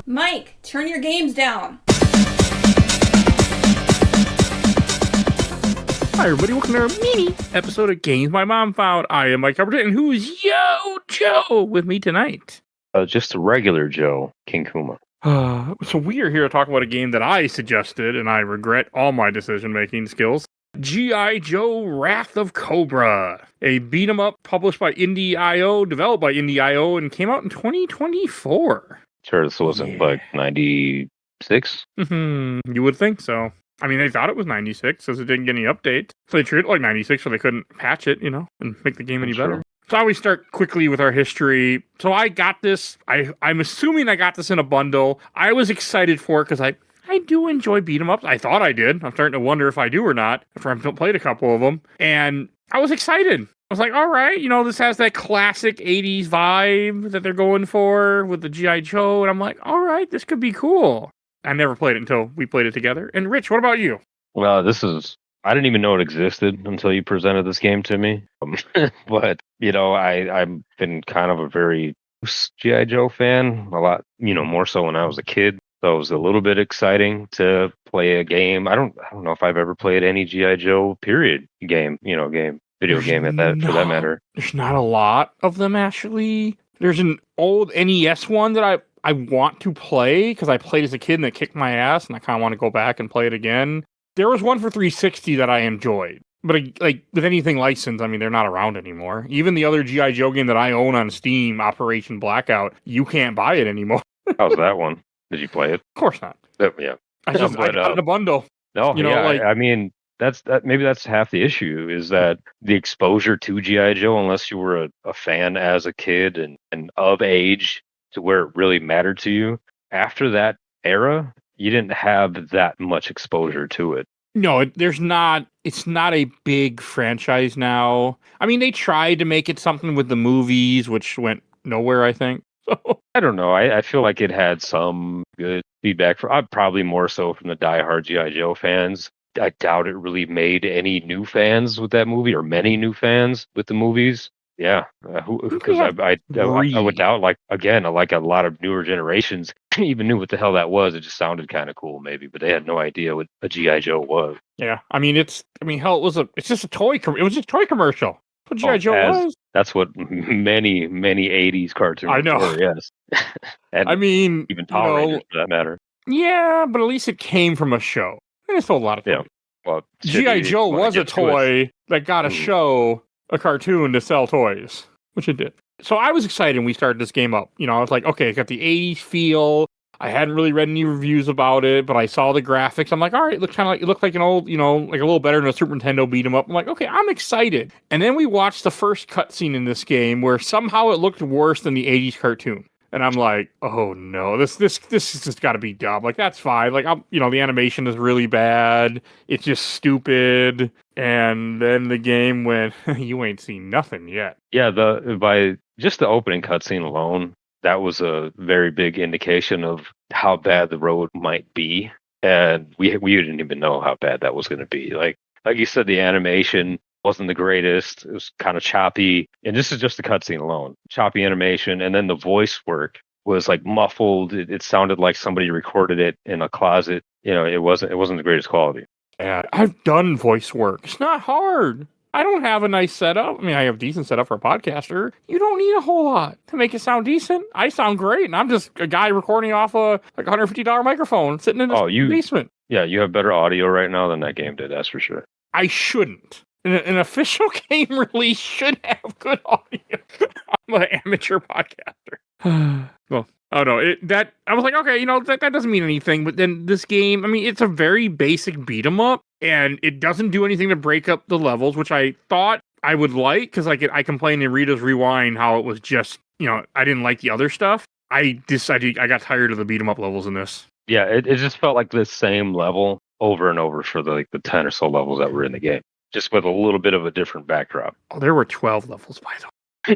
Mike, turn your games down. Hi everybody, welcome to our mini episode of Games My Mom Found. I am Mike Albertin, and who's Joe with me tonight? Just a regular Joe, King Kuma. So we are here to talk about a game that I suggested, and I regret all my decision-making skills. G.I.Joe Wrath of Cobra, a beat-em-up published by Indie.io, developed by Indie.io, and came out in 2024. Sure, this wasn't like 96? You would think so. I mean, they thought it was 96, since it didn't get any updates. So they treated it like 96, so they couldn't patch it, and make the game any better. So I always start quickly with our history. So I got this, I'm assuming I got this in a bundle. I was excited for it because I do enjoy beat 'em ups. I thought I did. I'm starting to wonder if I do or not, after I've played a couple of them. And I was excited. I was like, all right, this has that classic 80s vibe that they're going for with the G.I. Joe. And I'm like, all right, this could be cool. I never played it until we played it together. And Rich, what about you? Well, I didn't even know it existed until you presented this game to me. But, I've been kind of a very G.I. Joe fan, a lot, more so when I was a kid. So it was a little bit exciting to play a game. I don't know if I've ever played any G.I. Joe video game for that matter. There's not a lot of them, actually. There's an old NES one that I want to play because I played as a kid and it kicked my ass, and I kind of want to go back and play it again. There was one for 360 that I enjoyed, but like with anything licensed, I mean, they're not around anymore. Even the other G.I. Joe game that I own on Steam, Operation Blackout, you can't buy it anymore. How's that one? Did you play it? Of course not. Yeah. I got it in a bundle. No, maybe that's half the issue, is that the exposure to G.I. Joe, unless you were a fan as a kid and of age to where it really mattered to you, after that era, you didn't have that much exposure to it. No, it's not a big franchise now. I mean, they tried to make it something with the movies, which went nowhere, I think. I don't know. I feel like it had some good feedback probably more so from the diehard G.I. Joe fans. I doubt it really made any new fans with that movie, or many new fans with the movies. Yeah, because I would doubt, like a lot of newer generations even knew what the hell that was. It just sounded kind of cool, maybe, but they had no idea what a G.I. Joe was. Yeah, it's just a toy. It was just a toy commercial. What G.I. Joe was. That's what many 80s cartoons were, yes. I mean, even Power Rangers for that matter. Yeah, but at least it came from a show. And it sold a lot of toys. Yeah. Well, G.I. Joe was a toy that got a show, a cartoon to sell toys, which it did. So I was excited when we started this game up. I was like, okay, it got the 80s feel. I hadn't really read any reviews about it, but I saw the graphics. I'm like, all right, it looked like an old, like a little better than a Super Nintendo beat 'em up. I'm like, okay, I'm excited. And then we watched the first cutscene in this game where somehow it looked worse than the 80s cartoon. And I'm like, oh no, this has just got to be dumb. Like, that's fine. Like, the animation is really bad. It's just stupid. And then the game went, you ain't seen nothing yet. Yeah, by just the opening cutscene alone, that was a very big indication of how bad the road might be. And we didn't even know how bad that was going to be. Like you said, the animation wasn't the greatest. It was kind of choppy. And this is just the cutscene alone. Choppy animation. And then the voice work was like muffled. It sounded like somebody recorded it in a closet. It wasn't the greatest quality. Yeah, I've done voice work. It's not hard. I don't have a nice setup. I mean, I have a decent setup for a podcaster. You don't need a whole lot to make it sound decent. I sound great, and I'm just a guy recording off a $150 microphone sitting in the basement. Yeah, you have better audio right now than that game did, that's for sure. I shouldn't. An official game release should have good audio. I'm an amateur podcaster. Well, oh no, I was like, okay, that doesn't mean anything. But then this game, I mean, it's a very basic beat 'em up, and it doesn't do anything to break up the levels, which I thought I would like, because I complained in Rita's Rewind how it was just, I didn't like the other stuff. I decided I got tired of the beat 'em up levels in this. Yeah, it just felt like the same level over and over for the 10 or so levels that were in the game, just with a little bit of a different backdrop. Oh, there were 12 levels, by the way.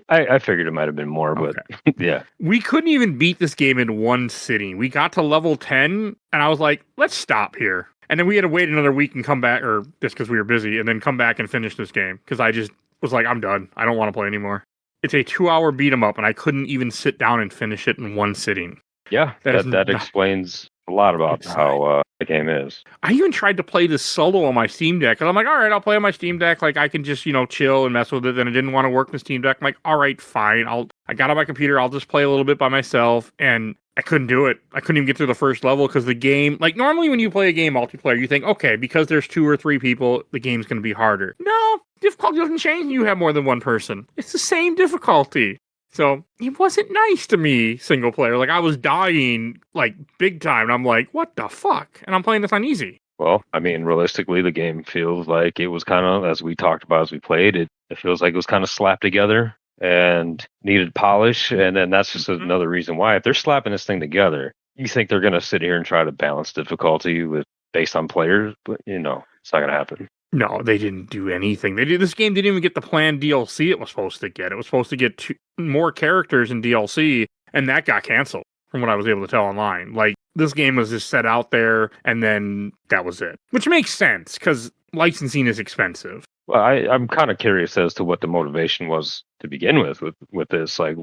I figured it might have been more, but yeah. We couldn't even beat this game in one sitting. We got to level 10, and I was like, let's stop here. And then we had to wait another week and come back, or just because we were busy, and then come back and finish this game. Because I just was like, I'm done. I don't want to play anymore. It's a 2-hour beat 'em up, and I couldn't even sit down and finish it in one sitting. Yeah, that explains a lot about how the game is. I even tried to play this solo on my Steam Deck, and I'm like, all right, I'll play on my Steam Deck. Like, I can just, chill and mess with it, and it didn't want to work in the Steam Deck. I'm like, all right, fine. I got on my computer, I'll just play a little bit by myself, and I couldn't do it. I couldn't even get through the first level because the game, like, normally when you play a game multiplayer, you think, okay, because there's 2 or 3 people, the game's going to be harder. No, difficulty doesn't change when you have more than one person. It's the same difficulty. So it wasn't nice to me, single player. Like, I was dying, like, big time. And I'm like, what the fuck? And I'm playing this on easy. Well, I mean, realistically, the game feels like it was kind of, as we talked about as we played, it feels like it was kind of slapped together and needed polish. And then that's just another reason why. If they're slapping this thing together, you think they're going to sit here and try to balance difficulty based on players? But, it's not going to happen. No, they didn't do anything. This game didn't even get the planned DLC it was supposed to get. It was supposed to get more characters in DLC, and that got canceled from what I was able to tell online. Like, this game was just set out there, and then that was it. Which makes sense, because licensing is expensive. Well, I'm kind of curious as to what the motivation was to begin with this. Like,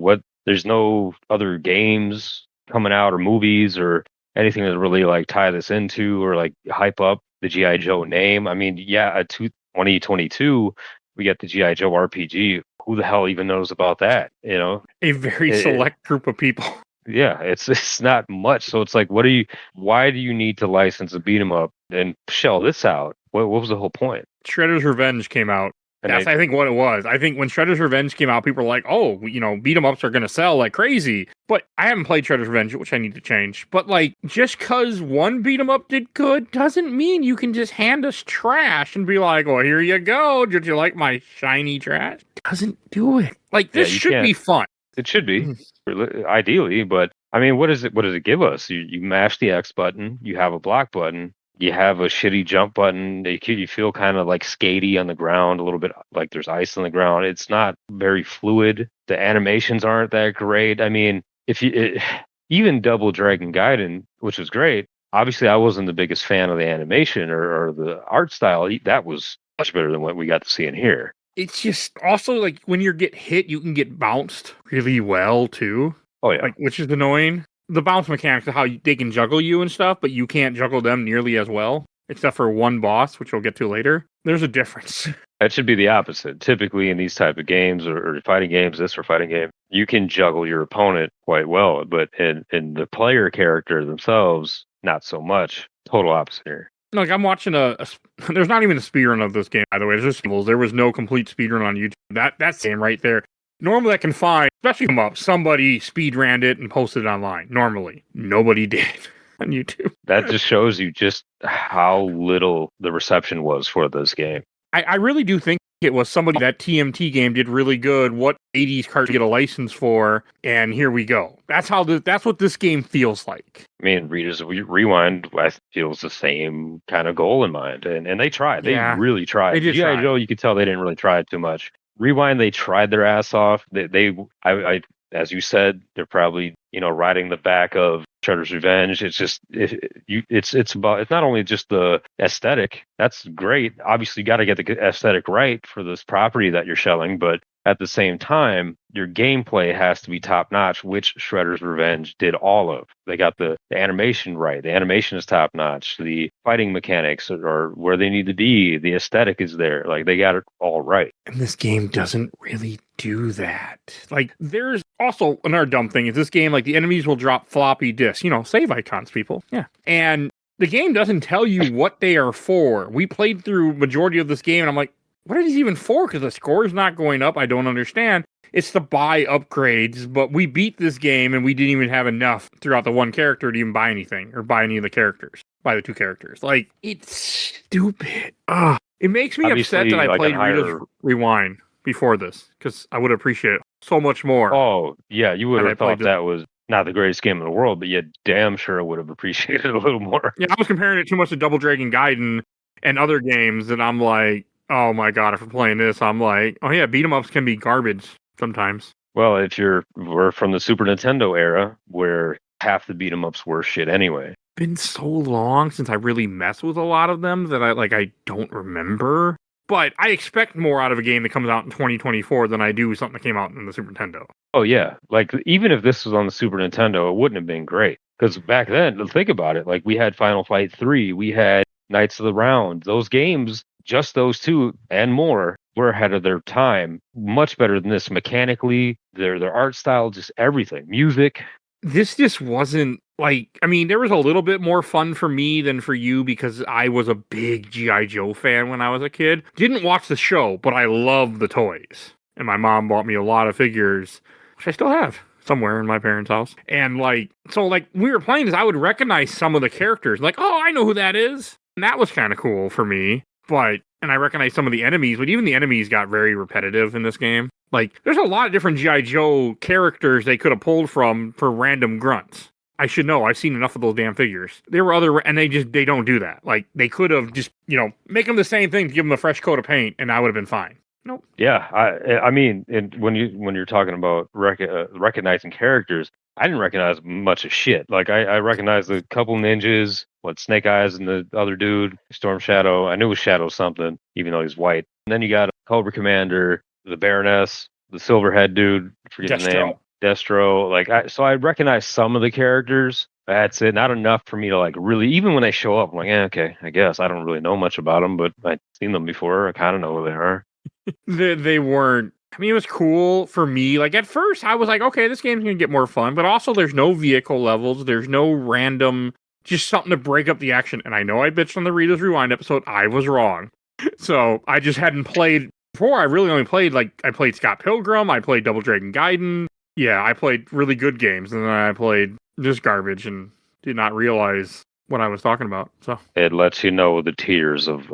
there's no other games coming out or movies or anything that really, like, tie this into or, like, hype up the G.I. Joe name. I mean, yeah, 2022, we get the G.I. Joe RPG. Who the hell even knows about that? A very select group of people. Yeah, it's not much. So it's like, why do you need to license a beat 'em up and shell this out? What was the whole point? Shredder's Revenge came out. That's, I think, what it was. I think when Shredder's Revenge came out, people were like, oh, beat 'em ups are going to sell like crazy. But I haven't played Shredder's Revenge, which I need to change. But, like, just because one beat 'em up did good doesn't mean you can just hand us trash and be like, well, here you go. Did you like my shiny trash? Doesn't do it. Like, this should be fun. It should be, ideally. But, I mean, what does it give us? You mash the X button. You have a block button. You have a shitty jump button. You feel kind of like skatey on the ground, a little bit like there's ice on the ground. It's not very fluid. The animations aren't that great. I mean, even Double Dragon Gaiden, which was great. Obviously, I wasn't the biggest fan of the animation or the art style. That was much better than what we got to see in here. It's just also like when you get hit, you can get bounced really well too. Oh yeah, like, which is annoying. The bounce mechanics of how they can juggle you and stuff, but you can't juggle them nearly as well, except for one boss, which we'll get to later. There's a difference. It should be the opposite. Typically in these type of games or fighting games, you can juggle your opponent quite well, but in the player character themselves, not so much. Total opposite here. Like, I'm watching there's not even a speedrun of this game, by the way. There's just there was no complete speedrun on YouTube. That's game right there. Normally I can find, especially come up, somebody speedran it and posted it online. Normally. Nobody did on YouTube. That just shows you just how little the reception was for this game. I really do think it was somebody that TMT game did really good. What 80s card to get a license for, and here we go. That's what this game feels like. I mean, Reader's Rewind feels the same kind of goal in mind, and they tried. They really tried. G.I. Joe, you could tell they didn't really try it too much. Rewind, they tried their ass off. I as you said, they're probably riding the back of Shredder's Revenge. It's just it's not only just the aesthetic. That's great. Obviously, you got to get the aesthetic right for this property that you're shelling, but at the same time, your gameplay has to be top notch, which Shredder's Revenge did all of. They got the animation right. The animation is top notch. The fighting mechanics are where they need to be. The aesthetic is there. Like, they got it all right. And this game doesn't really do that. Like, there's also another dumb thing is this game, like, the enemies will drop floppy disks, save icons, people. Yeah. And the game doesn't tell you what they are for. We played through majority of this game and I'm like, what are these even for? Because the score is not going up. I don't understand. It's to buy upgrades, but we beat this game and we didn't even have enough throughout the one character to even buy anything or buy any of the characters. Buy the 2 characters. Like, it's stupid. It makes me upset that I played Rita's Rewind before this because I would appreciate it so much more. Oh, yeah. You would have thought that was not the greatest game in the world, but you damn sure would have appreciated it a little more. Yeah, I was comparing it too much to Double Dragon Gaiden and other games that I'm like, oh my god, if we're playing this, I'm like, oh yeah, beat 'em ups can be garbage sometimes. Well, we're from the Super Nintendo era where half the beat 'em ups were shit anyway. Been so long since I really messed with a lot of them that I don't remember. But I expect more out of a game that comes out in 2024 than I do something that came out in the Super Nintendo. Oh, yeah. Like, even if this was on the Super Nintendo, it wouldn't have been great. Because back then, think about it. Like, we had Final Fight 3, we had Knights of the Round. Those games, just those two and more, were ahead of their time. Much better than this mechanically, their art style, just everything. Music. This just wasn't like, I mean, there was a little bit more fun for me than for you because I was a big G.I. Joe fan when I was a kid. Didn't watch the show, but I love the toys. And my mom bought me a lot of figures, which I still have somewhere in my parents' house. And like, so like we were playing this, I would recognize some of the characters. Like, oh, I know who that is. And that was kind of cool for me. And I recognize some of the enemies, but even the enemies got very repetitive in this game. Like, there's a lot of different G.I. Joe characters they could have pulled from for random grunts. I should know. I've seen enough of those damn figures. There were other, and they don't do that. Like, they could have just, make them the same thing, give them a fresh coat of paint, and I would have been fine. Nope. Yeah, I mean, when you're talking about recognizing characters, I didn't recognize much of shit. Like, I recognized a couple ninjas, Snake Eyes and the other dude, Storm Shadow. I knew it was Shadow something, even though he's white. And then you got Cobra Commander, the Baroness, the Silverhead dude, forget his name, Destro. So I recognized some of the characters. That's it. Not enough for me to like really, even when they show up, I'm like, okay, I guess I don't really know much about them, but I've seen them before. I kind of know who they are. They weren't. I mean, it was cool for me. Like, at first, I was like, okay, this game's going to get more fun. But also, there's no vehicle levels. There's no random, just something to break up the action. And I know I bitched on the Reader's Rewind episode. I was wrong. So, I just hadn't played. Before, I really only played, I played Scott Pilgrim. I played Double Dragon Gaiden. Yeah, I played really good games. And then I played just garbage and did not realize what I was talking about. So it lets you know the tiers of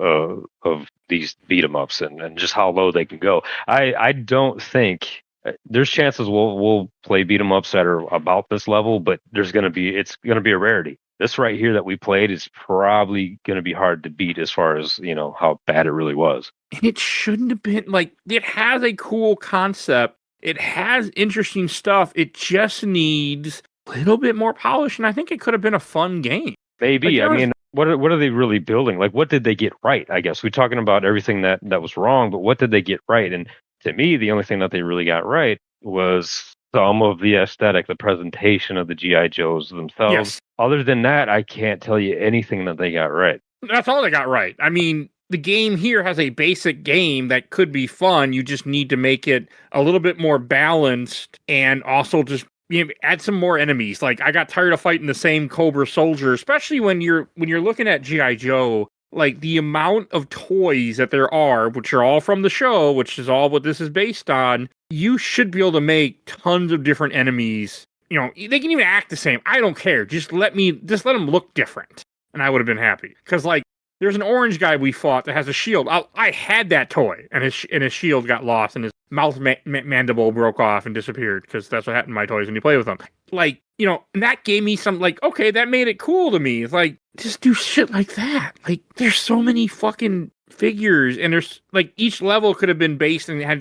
these beat 'em ups and just how low they can go. I don't think there's chances we'll play beat 'em ups that are about this level, but it's gonna be a rarity. This right here that we played is probably gonna be hard to beat as far as how bad it really was. And it shouldn't have been it has a cool concept. It has interesting stuff. It just needs a little bit more polish, and I think it could have been a fun game. Maybe. I mean, what are they really building? Like, what did they get right? I guess we're talking about everything that was wrong, but what did they get right? And to me, the only thing that they really got right was some of the aesthetic, the presentation of the G.I. Joes themselves. Yes. Other than that, I can't tell you anything that they got right. That's all they got right. I mean, the game here has a basic game that could be fun. You just need to make it a little bit more balanced and also just add some more enemies. Like, I got tired of fighting the same Cobra soldier, especially when you're looking at G.I. Joe. Like, the amount of toys that there are, which are all from the show, which is all what this is based on, you should be able to make tons of different enemies. They can even act the same. I don't care. Just let them look different, and I would have been happy. Because there's an orange guy we fought that has a shield. I had that toy, and his shield got lost, and his mouth mandible broke off and disappeared, because that's what happened to my toys when you play with them. And that gave me some, okay, that made it cool to me. It's just do shit like that. There's so many fucking figures, and there's, each level could have been based and had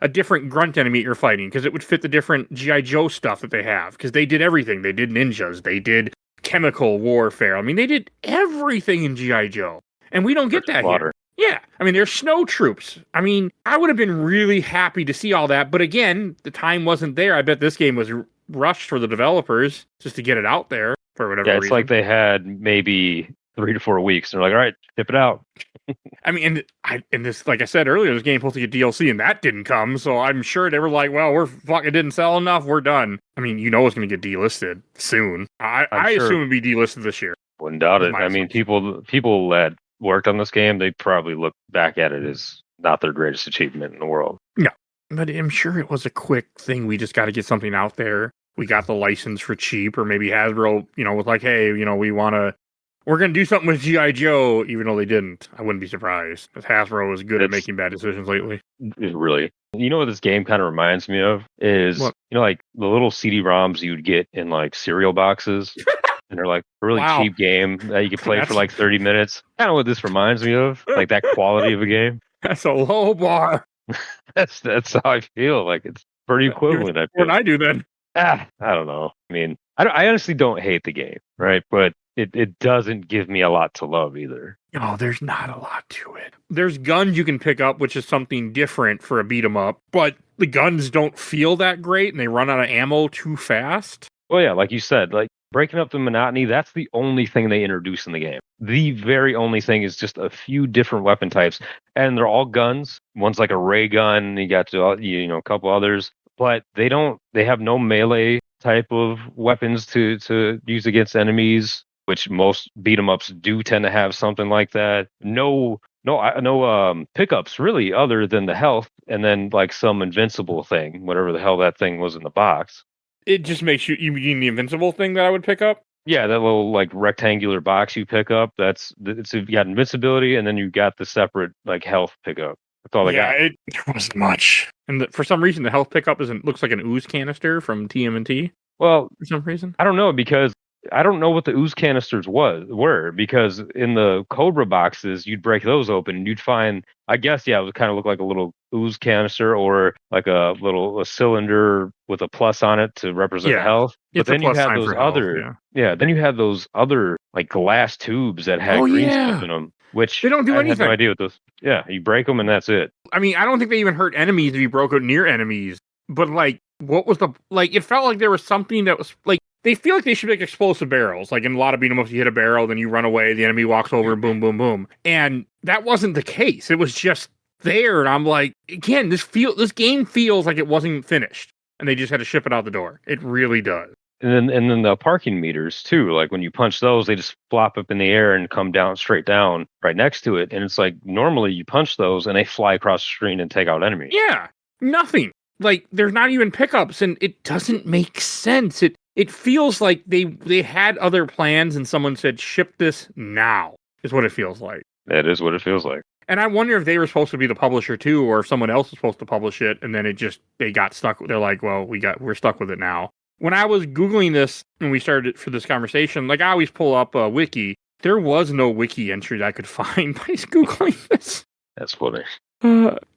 a different grunt enemy you're fighting, because it would fit the different G.I. Joe stuff that they have, because they did everything. They did ninjas. They did chemical warfare. I mean, they did everything in G.I. Joe, and we don't get that here. Yeah, I mean, there's snow troops. I mean, I would have been really happy to see all that, but again, the time wasn't there. I bet this game was rushed for the developers just to get it out there for whatever reason. Yeah, it's like they had maybe 3 to 4 weeks. They're like, all right, tip it out. I mean, and this, like I said earlier, this game supposed to get DLC, and that didn't come, so I'm sure they were like, well, it didn't sell enough, we're done. I mean, it's going to get delisted soon. I sure. Assume it'd be delisted this year. Wouldn't doubt it. I mean, people that worked on this game, they probably look back at it as not their greatest achievement in the world. No, but I'm sure it was a quick thing. We just got to get something out there. We got the license for cheap, or maybe Hasbro, was like, hey, we're going to do something with G.I. Joe, even though they didn't. I wouldn't be surprised. Because Hasbro is good at making bad decisions lately. Really. What this game kind of reminds me of is, the little CD-ROMs you'd get in, cereal boxes. And they're a really cheap game that you can play for 30 minutes. Kind of what this reminds me of. That quality of a game. That's a low bar. That's how I feel. It's pretty equivalent. I feel. What I do then. I don't know. I mean, I honestly don't hate the game, right? But it doesn't give me a lot to love either. No, there's not a lot to it. There's guns you can pick up, which is something different for a beat 'em up, but the guns don't feel that great and they run out of ammo too fast. Well, yeah, like you said, like breaking up the monotony, that's the only thing they introduce in the game. The very only thing is just a few different weapon types, and they're all guns. One's like a ray gun, you got a couple others, but they have no melee type of weapons to use against enemies, which most beat 'em ups do tend to have something like that. No pickups really, other than the health, and then like some invincible thing, whatever the hell that thing was in the box. It just makes you mean the invincible thing that I would pick up? Yeah, that little like rectangular box you pick up. You got invincibility, and then you got the separate like health pickup. That's all I got. There wasn't much, and for some reason the health pickup looks like an ooze canister from TMNT. Well, for some reason, I don't know, because I don't know what the ooze canisters were, because in the Cobra boxes, you'd break those open and you'd find, I guess, yeah, it would kind of look like a little ooze canister or like a cylinder with a plus on it to represent health. But then you had those other, then you had those other like glass tubes that had green stuff in them, which they don't do anything. I had no idea what those. Yeah, you break them and that's it. I mean, I don't think they even hurt enemies if you broke out near enemies. But like, what was it felt like there was something that was like. They feel like they should make explosive barrels. Like in a lot of beat 'em ups, you hit a barrel, then you run away, the enemy walks over, boom, boom, boom. And that wasn't the case. It was just there, and I'm like, again, this game feels like it wasn't finished, and they just had to ship it out the door. It really does. And then the parking meters too. Like when you punch those, they just flop up in the air and come down straight down right next to it. And it's like normally you punch those and they fly across the screen and take out enemies. Yeah, nothing. Like there's not even pickups, and it doesn't make sense. It feels like they had other plans and someone said, ship this now, is what it feels like. That is what it feels like. And I wonder if they were supposed to be the publisher too, or if someone else was supposed to publish it, and then they got stuck. They're like, well, we're stuck with it now. When I was Googling this and we started for this conversation, like I always pull up a wiki, there was no wiki entry that I could find by Googling this. That's funny.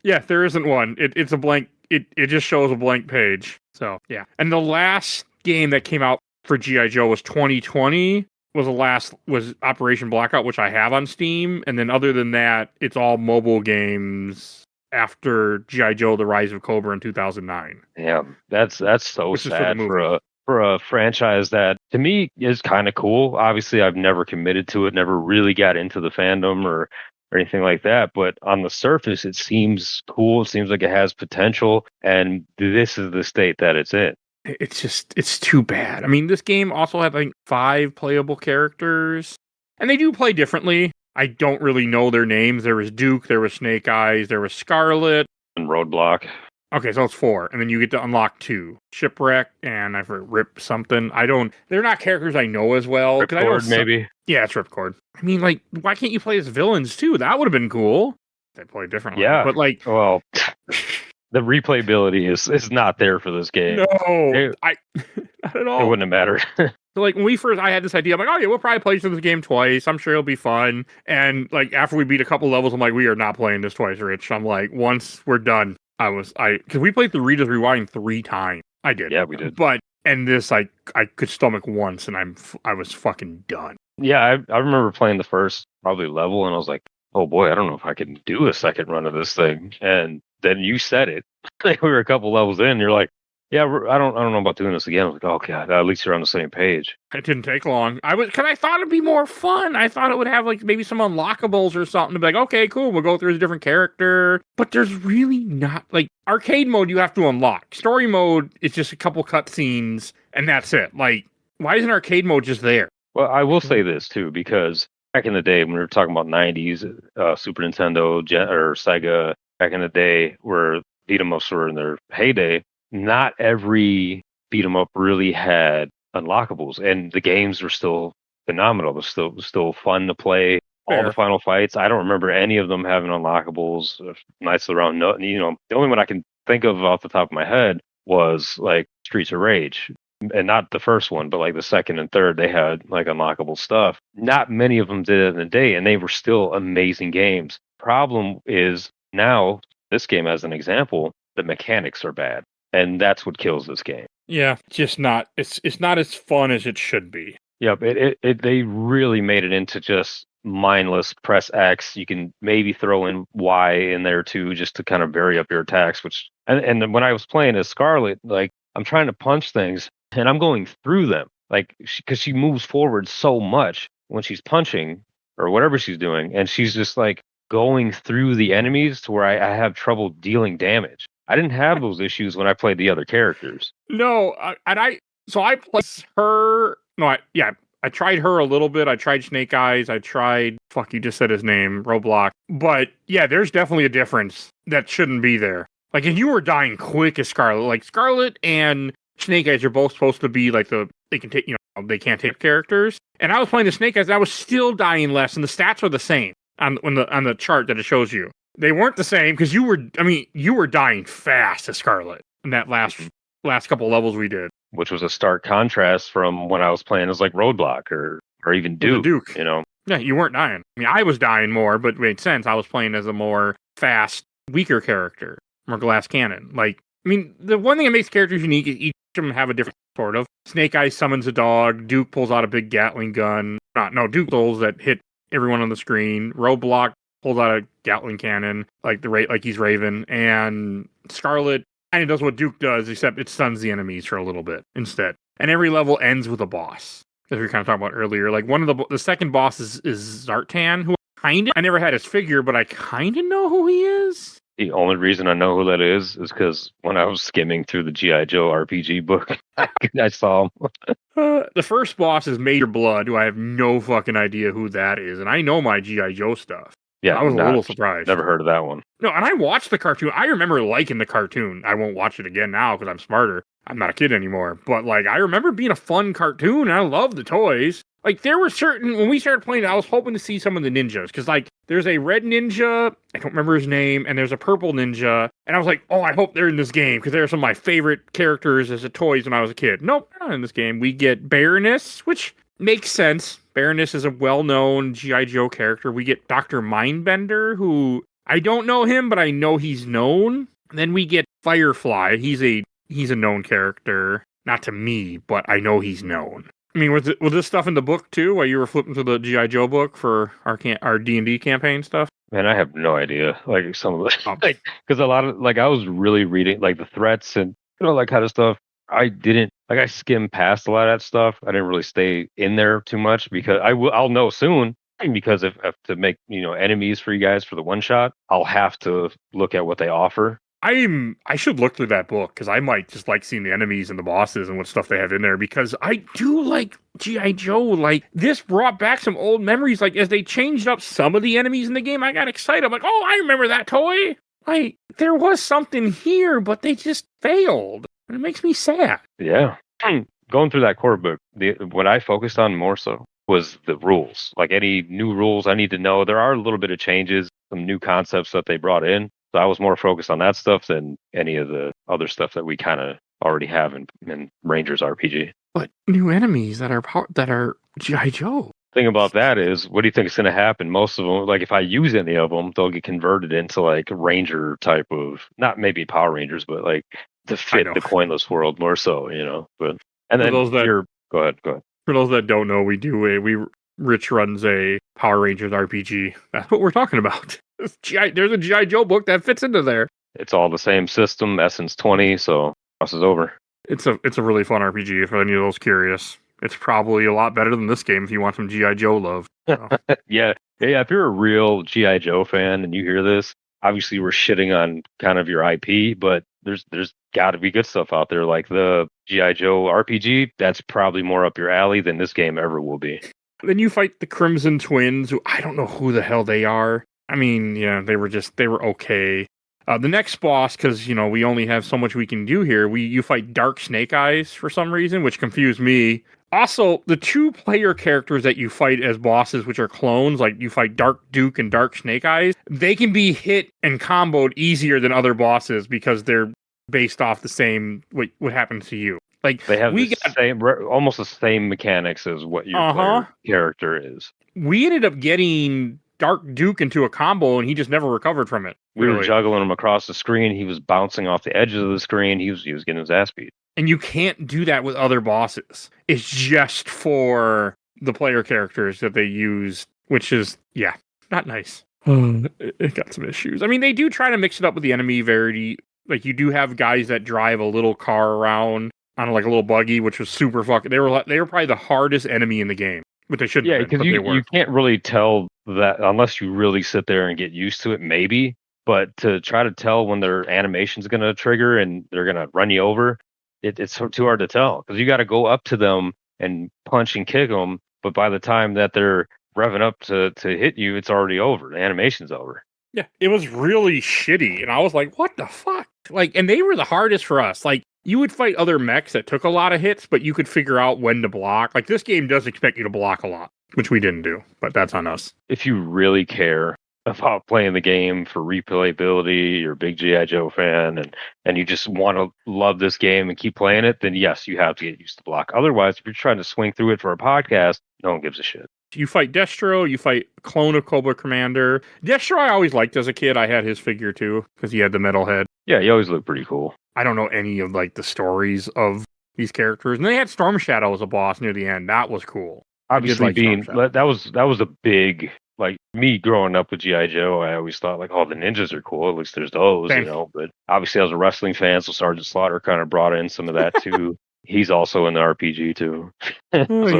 Yeah, there isn't one. It's a blank. It just shows a blank page. So yeah. And the last game that came out for G.I. Joe was 2020. Was Operation Blackout, which I have on Steam. And then other than that, it's all mobile games after G.I. Joe: The Rise of Cobra in 2009. Yeah, that's so sad for a franchise that to me is kind of cool. Obviously, I've never committed to it, never really got into the fandom or anything like that. But on the surface, it seems cool. It seems like it has potential. And this is the state that it's in. It's too bad. I mean, this game also had like 5 playable characters, and they do play differently. I don't really know their names. There was Duke, there was Snake Eyes, there was Scarlet. And Roadblock. Okay, so it's 4. And then you get to unlock 2. Shipwreck and I forget, Rip something. They're not characters I know as well. Ripcord, maybe? Yeah, it's Ripcord. I mean, like, why can't you play as villains too? That would have been cool. They play differently. Yeah. But like, well, the replayability is not there for this game. No, not at all. It wouldn't have mattered. So like when I had this idea, I'm like, oh yeah, we'll probably play through this game twice. I'm sure it'll be fun. And like after we beat a couple levels, I'm like, we are not playing this twice, Rich. I'm like, once we're done, because we played the Reader's Rewind 3 times. I did. Yeah, we did. But and this I could stomach once, and I was fucking done. Yeah, I remember playing the first probably level, and I was like, oh boy, I don't know if I can do a second run of this thing. And then you said it. Like we were a couple levels in, you're like, yeah, I don't know about doing this again. I was like, oh god, at least you're on the same page. It didn't take long. Because I thought it'd be more fun. I thought it would have like maybe some unlockables or something to be like, okay, cool, we'll go through a different character. But there's really not like arcade mode. You have to unlock. Story mode is just a couple cutscenes and that's it. Like, why isn't arcade mode just there? Well, I will say this too, because back in the day when we were talking about 90s, Super Nintendo or Sega, back in the day where beat 'em ups were in their heyday, not every beat 'em up really had unlockables, and the games were still phenomenal. They're still fun to play. Fair. All the final fights, I don't remember any of them having unlockables. Nights around, the only one I can think of off the top of my head was like Streets of Rage, and not the first one, but like the second and third, they had like unlockable stuff. Not many of them did in the day, and they were still amazing games. Problem is now, this game as an example, the mechanics are bad. And that's what kills this game. Yeah, just not. It's not as fun as it should be. Yep, they really made it into just mindless press X. You can maybe throw in Y in there too, just to kind of vary up your attacks. And then when I was playing as Scarlet, like I'm trying to punch things and I'm going through them, like because she moves forward so much when she's punching or whatever she's doing, and she's just like going through the enemies to where I have trouble dealing damage. I didn't have those issues when I played the other characters. No, so I played her. No, I tried her a little bit. I tried Snake Eyes. I tried, fuck, you just said his name, Roblox. But yeah, there's definitely a difference that shouldn't be there. Like, if you were dying quick as Scarlet, like Scarlet and Snake Eyes are both supposed to be like they can take, they can't take characters. And I was playing the Snake Eyes, and I was still dying less, and the stats are the same on the chart that it shows you. They weren't the same because you were dying fast as Scarlet in that last couple levels we did. Which was a stark contrast from when I was playing as like Roadblock or even Duke. Yeah, you weren't dying. I mean, I was dying more, but it made sense. I was playing as a more fast, weaker character, more glass cannon. Like, I mean, the one thing that makes characters unique is each of them have a different sort of. Snake Eyes summons a dog. Duke pulls out a big Gatling gun. Duke pulls that hit everyone on the screen. Roadblock pulls out a Gatling cannon, like he's Raven, and Scarlet kind of does what Duke does, except it stuns the enemies for a little bit instead. And every level ends with a boss, as we were kind of talking about earlier. Like one of the second boss is Zartan, who I never had his figure, but I kind of know who he is. The only reason I know who that is because when I was skimming through the G.I. Joe RPG book, I saw him. The first boss is Major Blood, who I have no fucking idea who that is, and I know my G.I. Joe stuff. Yeah, I was a little surprised. Never heard of that one. No, and I watched the cartoon. I remember liking the cartoon. I won't watch it again now because I'm smarter. I'm not a kid anymore. But, like, I remember being a fun cartoon, and I love the toys. Like, there were when we started playing, I was hoping to see some of the ninjas. Because, like, there's a red ninja, I don't remember his name, and there's a purple ninja. And I was like, oh, I hope they're in this game. Because they're some of my favorite characters as toys when I was a kid. Nope, they're not in this game. We get Baroness, which makes sense. Baroness is a well-known G.I. Joe character. We get Dr. Mindbender, who I don't know him, but I know he's known. And then we get Firefly. He's a known character. Not to me, but I know he's known. I mean, was this stuff in the book too, while you were flipping through the G.I. Joe book for our D&D campaign stuff? Man, I have no idea. Like some of the, because a lot of, like, I was really reading like the threats and that kind of stuff. I didn't, like, I skimmed past a lot of that stuff. I didn't really stay in there too much because I'll know soon. Because if to make enemies for you guys for the one shot, I'll have to look at what they offer. I should look through that book because I might just like seeing the enemies and the bosses and what stuff they have in there because I do like G.I. Joe. Like, this brought back some old memories. Like, as they changed up some of the enemies in the game, I got excited. I'm like, oh, I remember that toy. Like, there was something here, but they just failed. And it makes me sad. Yeah. Going through that core book, what I focused on more so was the rules. Like, any new rules I need to know. There are a little bit of changes, some new concepts that they brought in. So I was more focused on that stuff than any of the other stuff that we kind of already have in Rangers RPG. But new enemies that are G.I. Joe. Thing about that is, what do you think is going to happen? Most of them, like, if I use any of them, they'll get converted into like Ranger type of, not maybe Power Rangers, but like to fit the coinless world more so, But and then go ahead. For those that don't know, Rich runs a Power Rangers RPG. That's what we're talking about. There's a G.I. Joe book that fits into there. It's all the same system, Essence 20, so crosses over. It's a really fun RPG for any of those curious. It's probably a lot better than this game if you want some G.I. Joe love. So. Yeah. If you're a real G.I. Joe fan and you hear this, obviously we're shitting on kind of your IP, but there's got to be good stuff out there. Like the G.I. Joe RPG, that's probably more up your alley than this game ever will be. Then you fight the Crimson Twins, who I don't know who the hell they are. I mean, yeah, they were okay. The next boss, because, we only have so much we can do here, you fight Dark Snake Eyes for some reason, which confused me. Also, the 2-player characters that you fight as bosses, which are clones, like you fight Dark Duke and Dark Snake Eyes, they can be hit and comboed easier than other bosses because they're based off the same, what happens to you. Like, they have almost the same mechanics as what your player character is. We ended up getting Dark Duke into a combo, and he just never recovered from it. We were juggling him across the screen. He was bouncing off the edges of the screen. He was getting his ass beat. And you can't do that with other bosses. It's just for the player characters that they use, which is, not nice. It got some issues. I mean, they do try to mix it up with the enemy variety. Like, you do have guys that drive a little car around on like a little buggy, which was super fucking. They were probably the hardest enemy in the game, but they shouldn't. Yeah, because you can't really tell that unless you really sit there and get used to it. Maybe, but to try to tell when their animation's going to trigger and they're going to run you over, it's too hard to tell because you got to go up to them and punch and kick them. But by the time that they're revving up to hit you, it's already over. The animation's over. Yeah, it was really shitty, and I was like, "What the fuck?" Like, and they were the hardest for us. Like, you would fight other mechs that took a lot of hits, but you could figure out when to block. Like, this game does expect you to block a lot, which we didn't do, but that's on us. If you really care about playing the game for replayability, you're a big G.I. Joe fan, and you just want to love this game and keep playing it, then yes, you have to get used to block. Otherwise, if you're trying to swing through it for a podcast, no one gives a shit. You fight Destro, you fight clone of Cobra Commander. Destro I always liked as a kid. I had his figure too, because he had the metal head. Yeah, he always looked pretty cool. I don't know any of like the stories of these characters. And they had Storm Shadow as a boss near the end. That was cool. Obviously that was a big, like, me growing up with G.I. Joe, I always thought like, oh, the ninjas are cool. At least there's those, Same. But obviously I was a wrestling fan, so Sergeant Slaughter kind of brought in some of that too. He's also in the RPG too. So.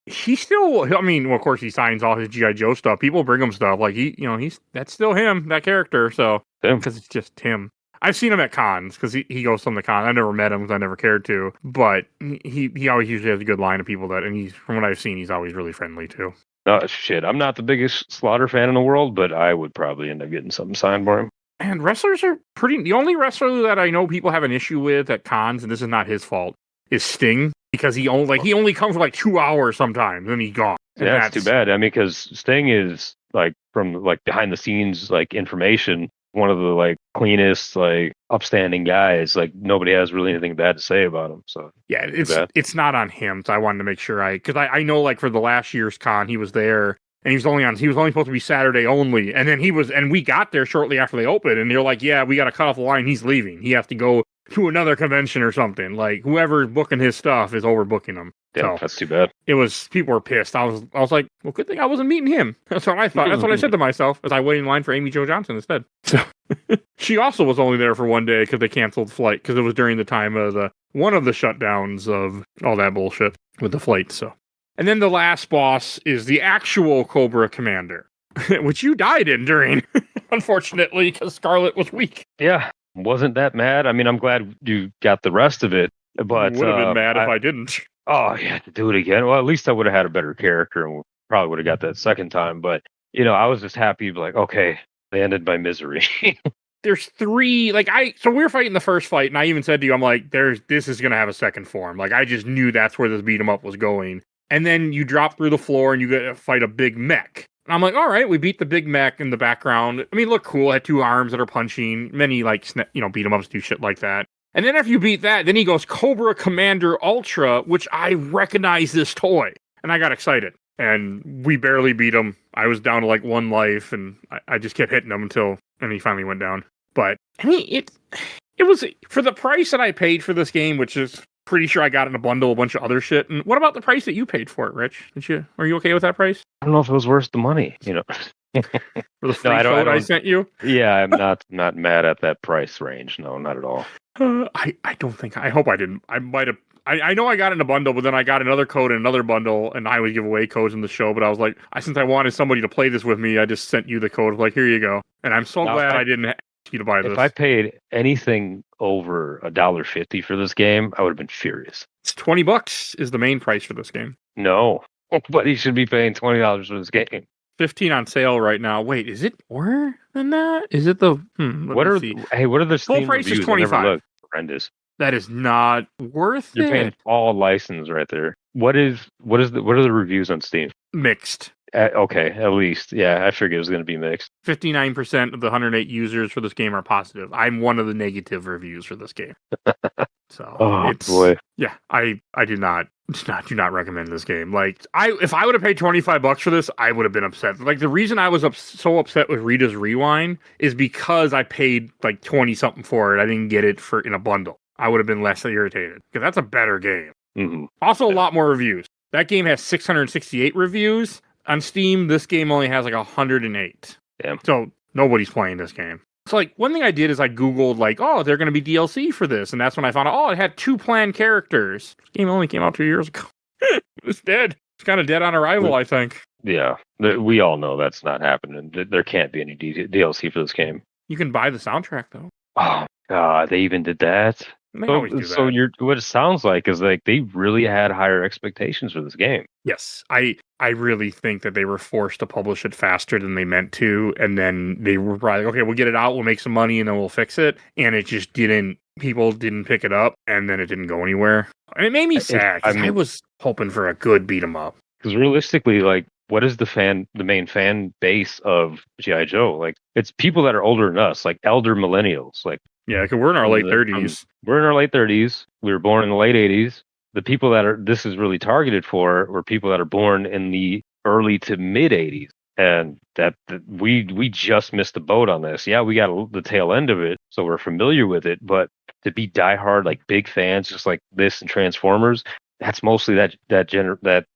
He still, I mean, well, of course he signs all his G.I. Joe stuff. People bring him stuff like that's still him, that character. So, because it's just him. I've seen him at cons because he goes to the con. I never met him because I never cared to, but he always usually has a good line of people and from what I've seen, he's always really friendly too. Oh shit, I'm not the biggest Slaughter fan in the world, but I would probably end up getting something signed for him. And wrestlers are the only wrestler that I know people have an issue with at cons, and this is not his fault, is Sting, because he only comes for like 2 hours sometimes, and he's gone. And yeah, that's too bad. I mean, because Sting is like from like behind the scenes like information, one of the like cleanest, like upstanding guys. Like nobody has really anything bad to say about him. So yeah, it's not on him. So I wanted to make sure because I know like for the last year's con he was there. And he was only supposed to be Saturday only. And then we got there shortly after they opened. And they're like, yeah, we got to cut off the line. He's leaving. He has to go to another convention or something. Like whoever's booking his stuff is overbooking him. Yeah, so, that's too bad. People were pissed. I was like, well, good thing I wasn't meeting him. That's what I thought. That's what I said to myself as I waited in line for Amy Jo Johnson instead. So she also was only there for one day because they canceled the flight because it was during the time of one of the shutdowns of all that bullshit with the flight. So. And then the last boss is the actual Cobra Commander, which you died in during, unfortunately, because Scarlet was weak. Yeah, wasn't that mad. I mean, I'm glad you got the rest of it, but would have been mad if I didn't. Oh, yeah, to do it again. Well, at least I would have had a better character and probably would have got that second time. But I was just happy, like, okay, they ended my misery. There's 3, so we were fighting the first fight, and I even said to you, I'm like, this is gonna have a second form. Like, I just knew that's where this beat 'em up was going. And then you drop through the floor and you get to fight a big mech. And I'm like, all right, we beat the big mech in the background. I mean, look cool. It had 2 arms that are punching. Many beat 'em ups do shit like that. And then after you beat that, then he goes Cobra Commander Ultra, which I recognize this toy. And I got excited. And we barely beat him. I was down to like 1 life, and I just kept hitting him and he finally went down. But I mean, it was for the price that I paid for this game, which is pretty sure I got in a bundle a bunch of other shit. And what about the price that you paid for it, Rich? Are you okay with that price? I don't know if it was worth the money, For the free code I sent you? Yeah, I'm not mad at that price range. No, not at all. I don't think. I hope I didn't. I might have. I know I got in a bundle, but then I got another code in another bundle, and I would give away codes in the show. But I was like, since I wanted somebody to play this with me, I just sent you the code. Like, here you go. And I'm so glad I didn't ask you to buy this. If I paid anything over $1.50 for this game, I would have been furious. It's $20 is the main price for this game. No, but he should be paying $20 for this game. 15 on sale right now. Wait, is it more than that? Is it the what are the full price is $25? Horrendous. That is not worth You're paying all license right there. What are the reviews on Steam? Mixed. Okay, at least. Yeah, I figured it was going to be mixed. 59% of the 108 users for this game are positive. I'm one of the negative reviews for this game. So boy. Yeah, I do not recommend this game. Like, if I would have paid $25 for this, I would have been upset. Like, the reason I was so upset with Rita's Rewind is because I paid like 20 something for it. I didn't get it in a bundle. I would have been less irritated because that's a better game. Mm-hmm. Also, a lot more reviews. That game has 668 reviews. On Steam, this game only has like 108. Yeah. So nobody's playing this game. So like one thing I did is I Googled like, oh, they're going to be DLC for this. And that's when I found out, oh, it had 2 planned characters. This game only came out 2 years ago. It's dead. It's kind of dead on arrival, I think. Yeah. We all know that's not happening. There can't be any DLC for this game. You can buy the soundtrack, though. Oh, God. They even did that? They always do that. So what it sounds like is like they really had higher expectations for this game. Yes, I really think that they were forced to publish it faster than they meant to, and then they were probably like, okay, we'll get it out, we'll make some money, and then we'll fix it. And it just didn't. People didn't pick it up, and then it didn't go anywhere. And it made me sad because I was hoping for a good beat 'em up. Because realistically, like, what is the main fan base of G.I. Joe? Like, it's people that are older than us, like elder millennials, like. Yeah, because we're in our late 30s. We're in our late 30s. We were born in the late 80s. The people that this is really targeted for were people that are born in the early to mid 80s. And that we just missed the boat on this. Yeah, we got the tail end of it, so we're familiar with it. But to be diehard, like big fans, just like this and Transformers, that's mostly that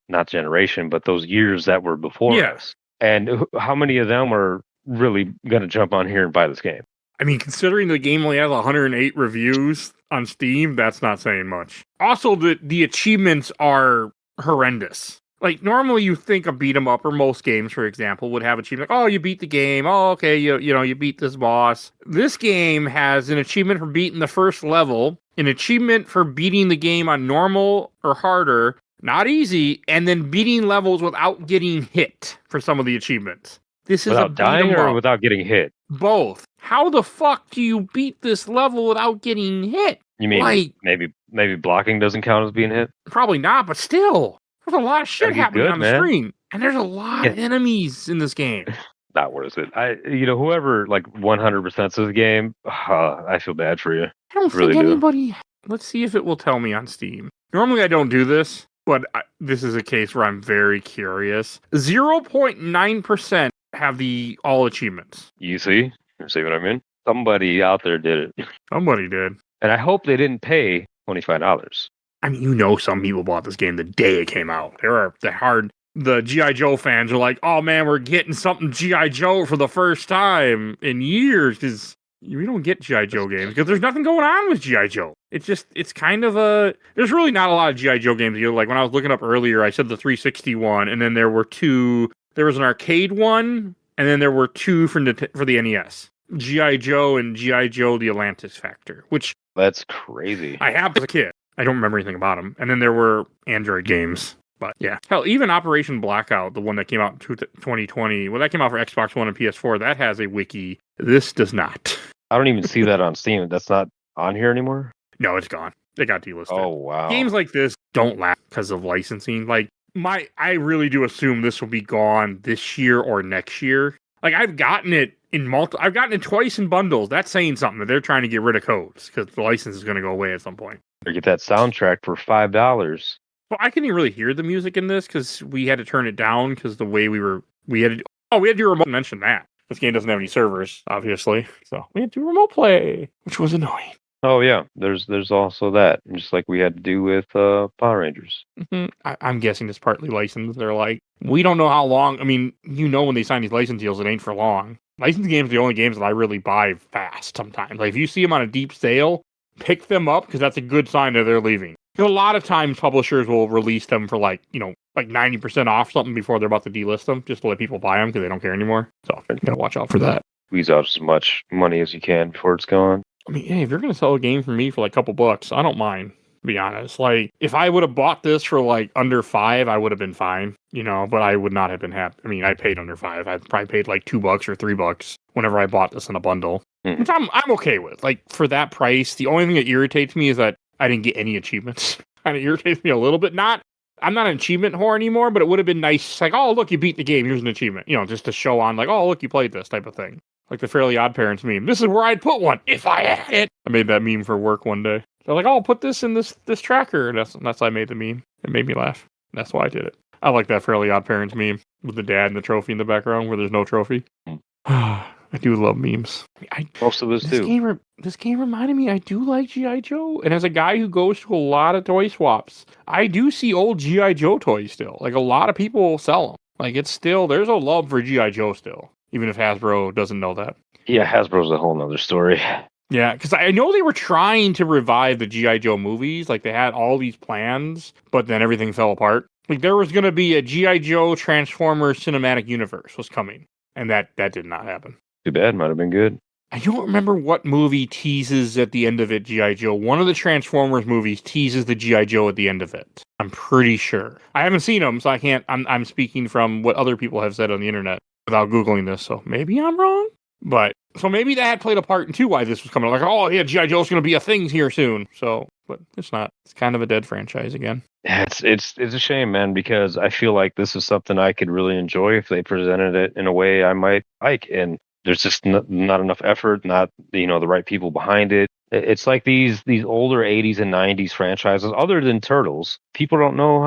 not generation, but those years that were before us. And how many of them are really going to jump on here and buy this game? I mean, considering the game only has 108 reviews on Steam, that's not saying much. Also, the achievements are horrendous. Like, normally you think a beat 'em up, or most games, for example, would have achievement. Like, oh, you beat the game. Oh, okay, you beat this boss. This game has an achievement for beating the first level, an achievement for beating the game on normal or harder, not easy, and then beating levels without getting hit for some of the achievements. This is without dying or without getting hit? Both. How the fuck do you beat this level without getting hit? You mean like, maybe blocking doesn't count as being hit? Probably not, but still. There's a lot of shit happening on the screen. And there's a lot of enemies in this game. Not worth it. Whoever like 100% of the game, I feel bad for you. I don't think anybody... Let's see if it will tell me on Steam. Normally I don't do this, but this is a case where I'm very curious. 0.9% have the all achievements. You see? You see what I mean? Somebody out there did it. Somebody did. And I hope they didn't pay $25. I mean, some people bought this game the day it came out. The G.I. Joe fans are like, oh man, we're getting something G.I. Joe for the first time in years, because we don't get G.I. Joe games, because there's nothing going on with G.I. Joe. It's kind of there's really not a lot of G.I. Joe games. Like when I was looking up earlier, I said the 360 one, and then there were 2, there was an arcade one, and then there were 2 for the NES. G.I. Joe and G.I. Joe The Atlantis Factor, which... That's crazy. I have as a kid. I don't remember anything about them. And then there were Android games. But yeah. Hell, even Operation Blackout, the one that came out in 2020, well, that came out for Xbox One and PS4, that has a wiki. This does not. I don't even see that on Steam. That's not on here anymore? No, it's gone. It got delisted. Oh, wow. Games like this don't last because of licensing. Like, I really do assume this will be gone this year or next year. Like, I've gotten it I've gotten it twice in bundles. That's saying something, that they're trying to get rid of codes because the license is going to go away at some point. Or get that soundtrack for $5. Well, I couldn't even really hear the music in this because we had to turn it down because the way we had to do remote. Mention that this game doesn't have any servers, obviously, so we had to do remote play, which was annoying. Oh yeah, there's also that, just like we had to do with Power Rangers. Mm-hmm. I'm guessing it's partly licensed. They're like, we don't know how long. I mean, when they sign these license deals, it ain't for long. Licensed games are the only games that I really buy fast sometimes. Like, if you see them on a deep sale, pick them up, because that's a good sign that they're leaving. Because a lot of times publishers will release them for like 90% off something before they're about to delist them, just to let people buy them because they don't care anymore. So you gotta watch out for that. Squeeze out as much money as you can before it's gone. I mean, hey, if you're gonna sell a game for me for like a couple bucks, I don't mind. To be honest, like if I would have bought this for like under $5, I would have been fine, but I would not have been happy. I mean, I paid under $5. I probably paid like $2 or $3 whenever I bought this in a bundle, which I'm okay with. Like for that price, the only thing that irritates me is that I didn't get any achievements. Kind of irritates me a little bit. I'm not an achievement whore anymore, but it would have been nice. Like, oh look, you beat the game. Here's an achievement. Just to show on, like, oh look, you played this type of thing. Like the Fairly Odd Parents meme. This is where I'd put one if I had it. I made that meme for work one day. They're like, oh, I'll put this in this tracker. And that's why I made the meme. It made me laugh. That's why I did it. I like that Fairly Odd Parents meme with the dad and the trophy in the background where there's no trophy. I do love memes. Most of us do. This game reminded me, I do like G.I. Joe. And as a guy who goes to a lot of toy swaps, I do see old G.I. Joe toys still. Like, a lot of people sell them. Like, it's still, there's a love for G.I. Joe still, even if Hasbro doesn't know that. Yeah, Hasbro's a whole nother story. Yeah, because I know they were trying to revive the G.I. Joe movies. Like, they had all these plans, but then everything fell apart. Like, there was going to be a G.I. Joe Transformers cinematic universe was coming, and that did not happen. Too bad. Might have been good. I don't remember what movie teases at the end of it G.I. Joe. One of the Transformers movies teases the G.I. Joe at the end of it. I'm pretty sure. I haven't seen them, so I can't. I'm speaking from what other people have said on the internet without Googling this, so maybe I'm wrong. But so maybe that had played a part in too why this was coming. Like, oh yeah, G.I. Joe's going to be a thing here soon. So, but it's not. It's kind of a dead franchise again. It's a shame, man, because I feel like this is something I could really enjoy if they presented it in a way I might like. And there's just not enough effort, not the right people behind it. It's like these older 80s and 90s franchises, other than Turtles, people don't know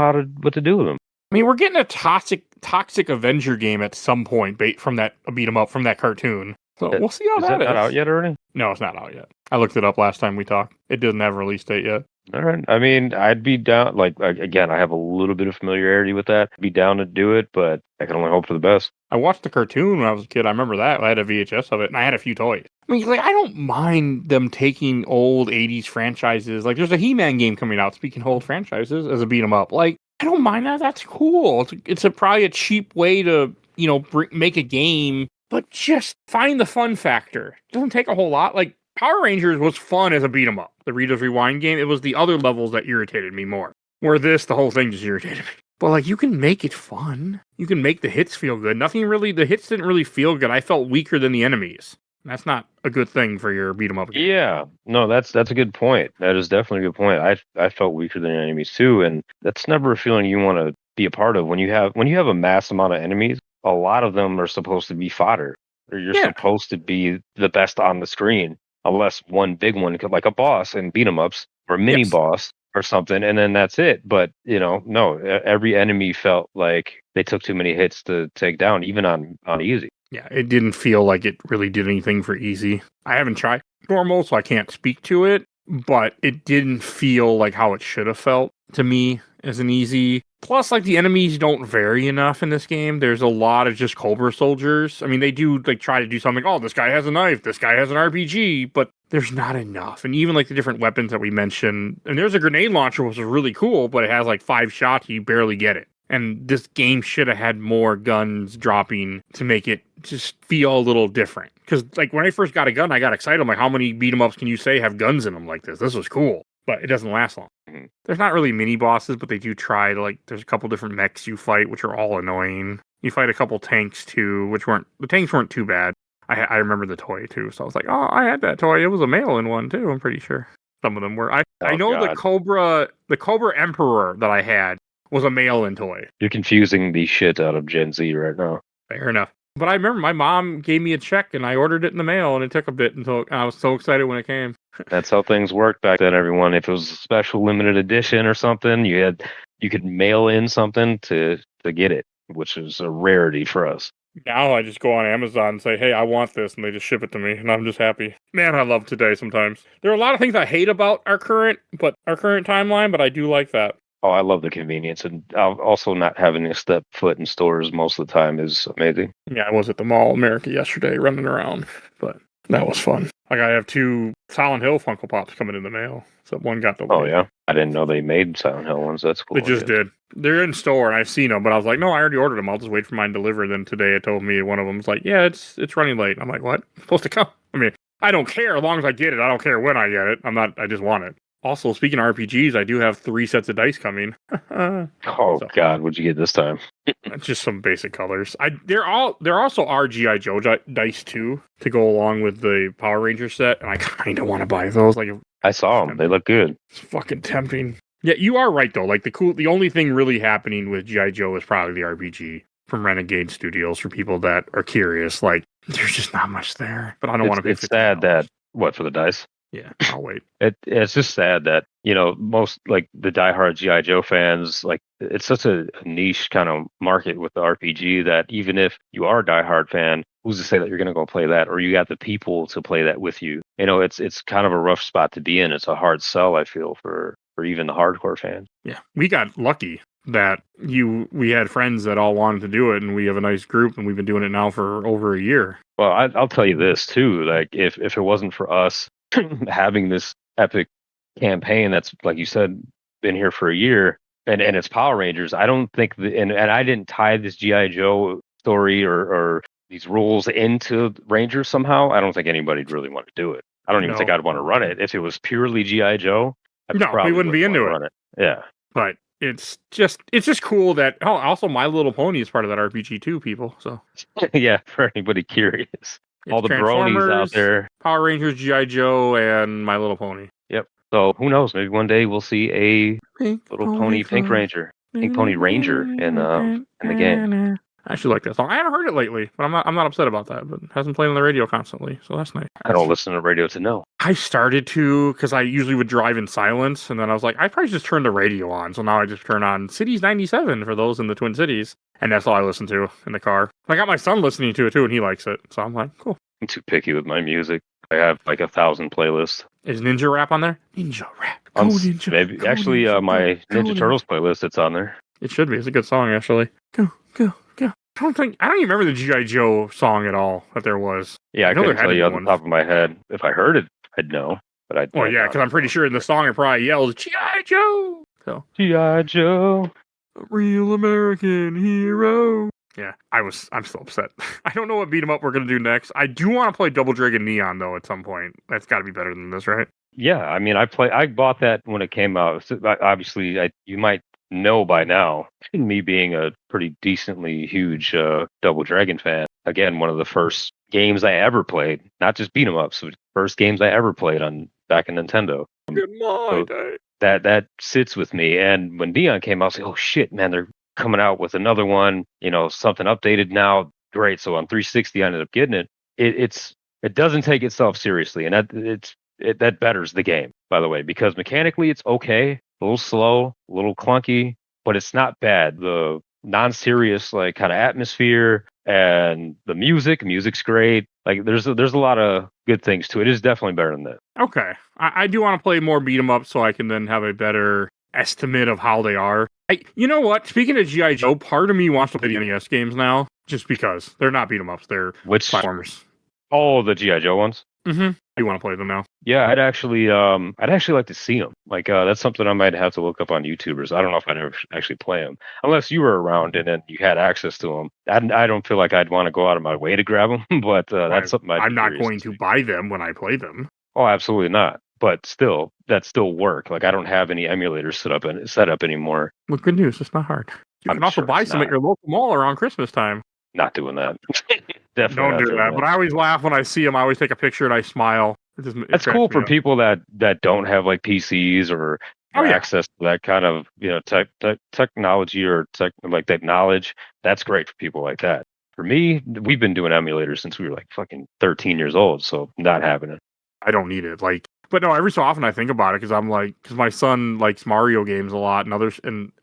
what to do with them. I mean, we're getting a toxic Avenger game at some point from that beat 'em up from that cartoon. So we'll see how that is. Is that not out yet already? No, it's not out yet. I looked it up last time we talked. It doesn't have a release date yet. All right. I mean, I'd be down. Like, again, I have a little bit of familiarity with that. I'd be down to do it, but I can only hope for the best. I watched the cartoon when I was a kid. I remember that. I had a VHS of it, and I had a few toys. I mean, like, I don't mind them taking old 80s franchises. Like, there's a He-Man game coming out, speaking of old franchises, as a beat 'em up. Like, I don't mind that. That's cool. It's probably a cheap way to, make a game, but just find the fun factor. It doesn't take a whole lot. Like, Power Rangers was fun as a beat 'em up. The Rita's Rewind game, it was the other levels that irritated me more. Where the whole thing just irritated me. But, like, you can make it fun. You can make the hits feel good. The hits didn't really feel good. I felt weaker than the enemies. That's not a good thing for your beat 'em up game. Yeah, no, that's a good point. That is definitely a good point. I felt weaker than enemies too, and that's never a feeling you want to be a part of. When you have a mass amount of enemies, a lot of them are supposed to be fodder, or you're supposed to be the best on the screen, unless one big one, like a boss in beat 'em ups or a mini boss or something, and then that's it. But no, every enemy felt like they took too many hits to take down, even on easy. Yeah, it didn't feel like it really did anything for easy. I haven't tried normal, so I can't speak to it, but it didn't feel like how it should have felt to me as an easy. Plus, like, the enemies don't vary enough in this game. There's a lot of just Cobra soldiers. I mean, they do try to do something. Oh, this guy has a knife. This guy has an RPG, but there's not enough. And even like the different weapons that we mentioned, and there's a grenade launcher, which is really cool, but it has like 5 shots. You barely get it. And this game should have had more guns dropping to make it just feel a little different. Because, like, when I first got a gun, I got excited. I'm like, how many beat 'em ups can you say have guns in them like this? This was cool. But it doesn't last long. Mm-hmm. There's not really mini bosses, but they do try to, there's a couple different mechs you fight, which are all annoying. You fight a couple tanks, too, the tanks weren't too bad. I remember the toy, too. So I was like, oh, I had that toy. It was a mail-in one, too, I'm pretty sure. Some of them were. I know God. the Cobra Emperor that I had was a mail-in toy. You're confusing the shit out of Gen Z right now. Fair enough. But I remember my mom gave me a check and I ordered it in the mail, and it took a bit until I was so excited when it came. That's how things worked back then, everyone. If it was a special limited edition or something, you could mail in something to get it, which is a rarity for us. Now I just go on Amazon and say, hey, I want this, and they just ship it to me, and I'm just happy. Man, I love today sometimes. There are a lot of things I hate about our current timeline, but I do like that. Oh, I love the convenience, and also not having to step foot in stores most of the time is amazing. Yeah, I was at the Mall America yesterday running around, but that was fun. Like, I have 2 Silent Hill Funko Pops coming in the mail, so one got delayed. Oh, yeah? I didn't know they made Silent Hill ones. That's cool. They just did. They're in store, and I've seen them, but I was like, no, I already ordered them. I'll just wait for mine to deliver. Then today it told me one of them was like, yeah, it's running late. I'm like, what? It's supposed to come? I mean, I don't care as long as I get it. I don't care when I get it. I just want it. Also, speaking of RPGs, I do have 3 sets of dice coming. God, what'd you get this time? Just some basic colors. There also are G.I. Joe dice too to go along with the Power Ranger set, and I kind of want to buy those. Like, I saw them; they look good. It's fucking tempting. Yeah, you are right though. Like, the only thing really happening with G.I. Joe is probably the RPG from Renegade Studios. For people that are curious, like, there's just not much there. But I don't want to. It's sad that for the dice. Yeah, I'll wait. It's just sad that most like the diehard G.I. Joe fans, like it's such a niche kind of market with the RPG that even if you are a diehard fan, who's to say that you're going to go play that, or you got the people to play that with you? It's kind of a rough spot to be in. It's a hard sell, I feel, for even the hardcore fans. Yeah, we got lucky that we had friends that all wanted to do it, and we have a nice group, and we've been doing it now for over a year. Well, I'll tell you this too, like if it wasn't for us having this epic campaign that's, like you said, been here for a year, and it's Power Rangers, I don't think and I didn't tie this G.I. Joe story or these rules into Rangers somehow, I don't think anybody'd really want to do it. I don't even think I'd want to run it. If it was purely G.I. Joe, we wouldn't be into it. Yeah. But it's just cool that also My Little Pony is part of that RPG too, people. So yeah, for anybody curious. All the bronies out there. Power Rangers, G.I. Joe, and My Little Pony. Yep. So who knows? Maybe one day we'll see a Little Pony Pink Ranger in the game. I actually like that song. I haven't heard it lately, but I'm not upset about that. But it hasn't played on the radio constantly, so that's nice. I don't listen to radio to know. I started to because I usually would drive in silence, and then I was like, I probably just turn the radio on. So now I just turn on Cities 97 for those in the Twin Cities, and that's all I listen to in the car. I got my son listening to it too, and he likes it. So I'm like, cool. I'm too picky with my music. I have like 1,000 playlists. Is Ninja Rap on there? Ninja Rap. Ninja. Maybe actually, my Ninja Turtles playlist, it's on there. It should be. It's a good song, actually. Go. I don't even remember the G.I. Joe song at all that there was. Yeah, I couldn't tell you off the top of my head. If I heard it, I'd know. But I. Well, yeah, because I'm pretty sure in the song it probably yells G.I. Joe. So G.I. Joe, a real American hero. Yeah, I'm still upset. I don't know what beat 'em up we're gonna do next. I do want to play Double Dragon Neon though at some point. That's got to be better than this, right? Yeah, I mean, I bought that when it came out. So, obviously, you might know by now, me being a pretty decently huge Double Dragon fan. Again, one of the first games I ever played, not just beat 'em ups, so first games I ever played back in Nintendo. Good my day. That sits with me. And when Neon came out, I was like, oh shit, man, they're coming out with another one, something updated now. Great. So on 360 I ended up getting it. It doesn't take itself seriously, and that betters the game, by the way, because mechanically it's okay, a little slow, a little clunky, but it's not bad. The non-serious like kind of atmosphere and the music's great. Like there's a lot of good things to it. It is definitely better than that. Okay. I do want to play more beat 'em up so I can then have a better estimate of how they are. You know what? Speaking of G.I. Joe, part of me wants to play the NES games now, just because they're not beat 'em ups. They're platformers. Oh, the G.I. Joe ones? Mm-hmm. You want to play them now? Yeah, I'd actually like to see them. Like that's something I might have to look up on YouTubers. I don't know if I'd ever actually play them, unless you were around and then you had access to them. I don't feel like I'd want to go out of my way to grab them, but that's something I'm not going to buy them when I play them. Oh, absolutely not. But still, that still work. Like I don't have any emulators set up anymore. Well, good news. It's not hard. You can also buy some at your local mall around Christmas time. Not doing that. Definitely don't do that. But I always laugh when I see them. I always take a picture and I smile. That's cool for people that don't have like PCs or access to that kind of technology or that knowledge. That's great for people like that. For me, we've been doing emulators since we were like fucking 13 years old, so not having it. I don't need it. But no, every so often I think about it because my son likes Mario games a lot and others, and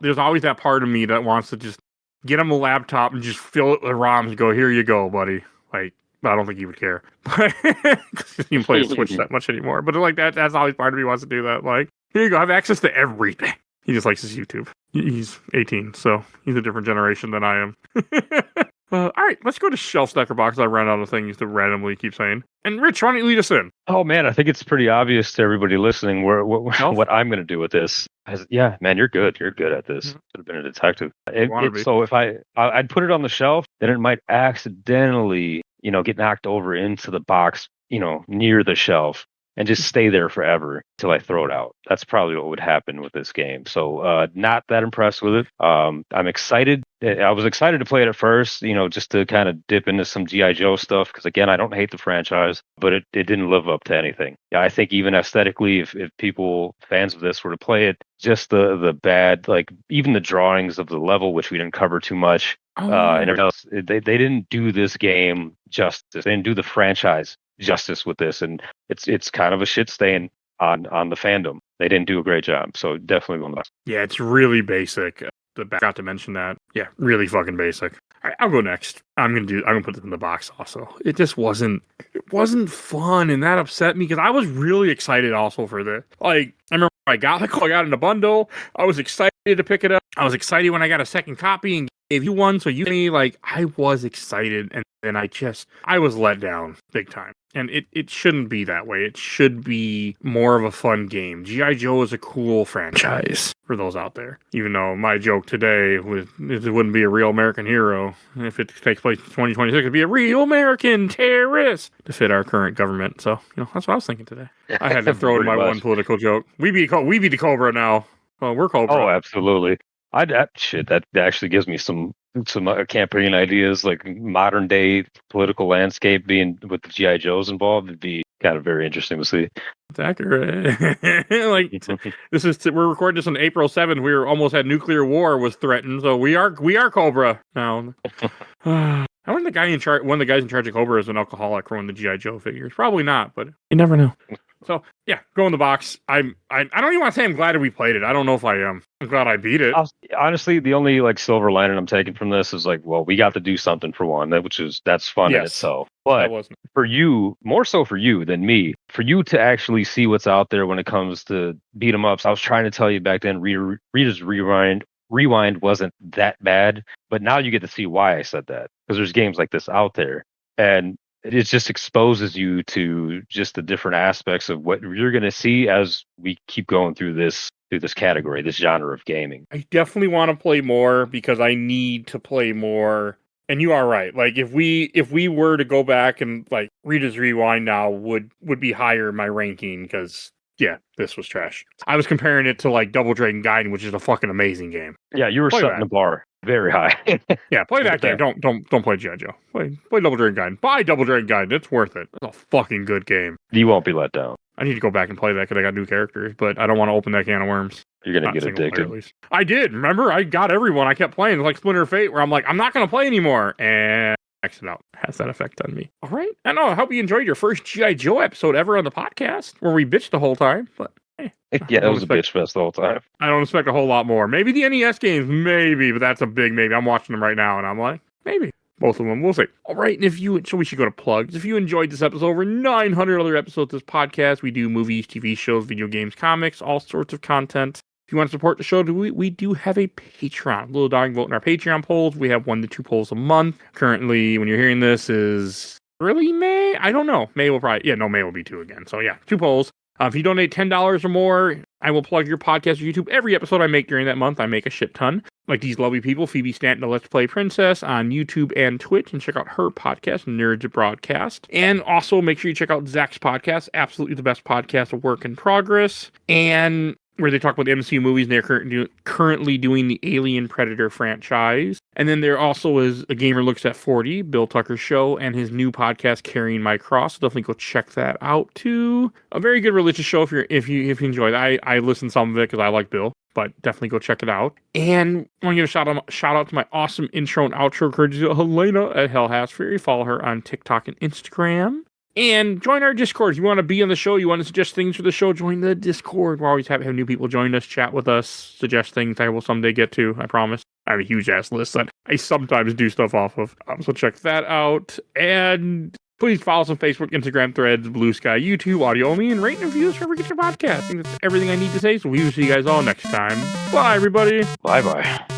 there's always that part of me that wants to just get him a laptop and just fill it with ROMs and go, here you go, buddy. But I don't think he would care. Because he doesn't play Switch that much anymore. But that's always part of me wants to do that. Like, here you go, I have access to everything. He just likes his YouTube. He's 18, so he's a different generation than I am. All right, let's go to Shelf Stacker Box. I ran out of things to randomly keep saying. And Rich, why don't you lead us in? Oh, man, I think it's pretty obvious to everybody listening what I'm going to do with this. Yeah, man, you're good. You're good at this. Mm-hmm. Could have been a detective. So if I'd put it on the shelf, then it might accidentally, get knocked over into the box, near the shelf and just stay there forever until I throw it out. That's probably what would happen with this game. So not that impressed with it. I'm excited. I was excited to play it at first, just to kind of dip into some G.I. Joe stuff. Because again, I don't hate the franchise, but it didn't live up to anything. Yeah, I think even aesthetically, if people, fans of this, were to play it, just the bad, like even the drawings of the level, which we didn't cover too much, and everything else, they didn't do this game justice. They didn't do the franchise justice with this, and it's kind of a shit stain. on the fandom. They didn't do a great job, so definitely one of those. Yeah, it's really basic. Got to mention that. Yeah, really fucking basic. I'll go next. I'm gonna put this in the box also. It wasn't fun, and that upset me because I was really excited also for this. Like, I remember I got in a bundle. I was excited to pick it up. I was excited when I got a second copy and gave you one, so I was excited, and then I was let down big time. And it shouldn't be that way. It should be more of a fun game. G.I. Joe is a cool franchise for those out there. Even though my joke today was it wouldn't be a real American hero. If it takes place in 2026, it'd be a real American terrorist to fit our current government. So, that's what I was thinking today. I had to throw in my one political joke. We be the Cobra now. Well, we're Cobra. Oh, absolutely. That actually gives me some campaign ideas, like modern day political landscape being with the G.I. Joes involved. It'd be kind of very interesting to see. It's accurate. We're recording this on April 7th. We almost had nuclear war was threatened, so we are Cobra now. I wonder the guy in charge. One of the guys in charge of Cobra is an alcoholic from the G.I. Joe figures. Probably not, but you never know. So yeah, go in the box. I don't even want to say I'm glad we played it. I don't know if I am. I'm glad I beat it. Honestly, the only silver lining I'm taking from this is well, we got to do something for one, that's fun in itself. But for you, more so for you than me, for you to actually see what's out there when it comes to beat 'em ups. I was trying to tell you back then, Reader's Rewind wasn't that bad, but now you get to see why I said that, because there's games like this out there, and it just exposes you to just the different aspects of what you're going to see as we keep going through this category, this genre of gaming. I definitely want to play more because I need to play more. And you are right. Like if we were to go back and Reader's Rewind now would be higher in my ranking because this was trash. I was comparing it to Double Dragon Gaiden, which is a fucking amazing game. Yeah, you were setting the bar very high. Yeah, play that game. Don't play G.I. Joe. Play Double Dragon Gaiden. Buy Double Dragon Gaiden. It's worth it. It's a fucking good game. You won't be let down. I need to go back and play that because I got new characters, but I don't want to open that can of worms. You're going to get addicted. I did. Remember? I got everyone. I kept playing. It's like Splinter of Fate, where I'm like, I'm not going to play anymore. And exit out. Has that effect on me. All right. I know. I hope you enjoyed your first G.I. Joe episode ever on the podcast, where we bitched the whole time, but yeah, it was a bitch fest the whole time. I don't expect a whole lot more. Maybe the NES games, maybe, but that's a big maybe. I'm watching them right now, and I'm like, maybe. Both of them. We'll see. All right, and so we should go to plugs. If you enjoyed this episode, over 900 other episodes of this podcast, we do movies, TV shows, video games, comics, all sorts of content. If you want to support the show, we do have a Patreon. Little Dog vote in our Patreon polls. We have 1 to 2 polls a month. Currently, when you're hearing this, is early May? I don't know. May will be 2 again. So yeah, 2 polls. If you donate $10 or more, I will plug your podcast or YouTube. Every episode I make during that month, I make a shit ton. Like these lovely people, Phoebe Stanton, the Let's Play Princess, on YouTube and Twitch, and check out her podcast, Nerds Broadcast. And also make sure you check out Zach's podcast, absolutely the best podcast of work in progress, and where they talk about the MCU movies, and they're currently doing the Alien Predator franchise. And then there also is A Gamer Looks at 40, Bill Tucker's show, and his new podcast, Carrying My Cross. So definitely go check that out too. A very good religious show if you enjoy it. I listen to some of it because I like Bill, but definitely go check it out. And I want to give a shout out to my awesome intro and outro courtesy of Helena at Hell Has Fury. Follow her on TikTok and Instagram. And join our Discord. If you want to be on the show, you want to suggest things for the show, join the Discord. We're always happy to have new people join us, chat with us, suggest things I will someday get to, I promise. I have a huge ass list that I sometimes do stuff off of. So check that out. And please follow us on Facebook, Instagram, Threads, Blue Sky, YouTube, audio only, and rate and reviews wherever you get your podcast. I think that's everything I need to say. So we will see you guys all next time. Bye, everybody. Bye-bye.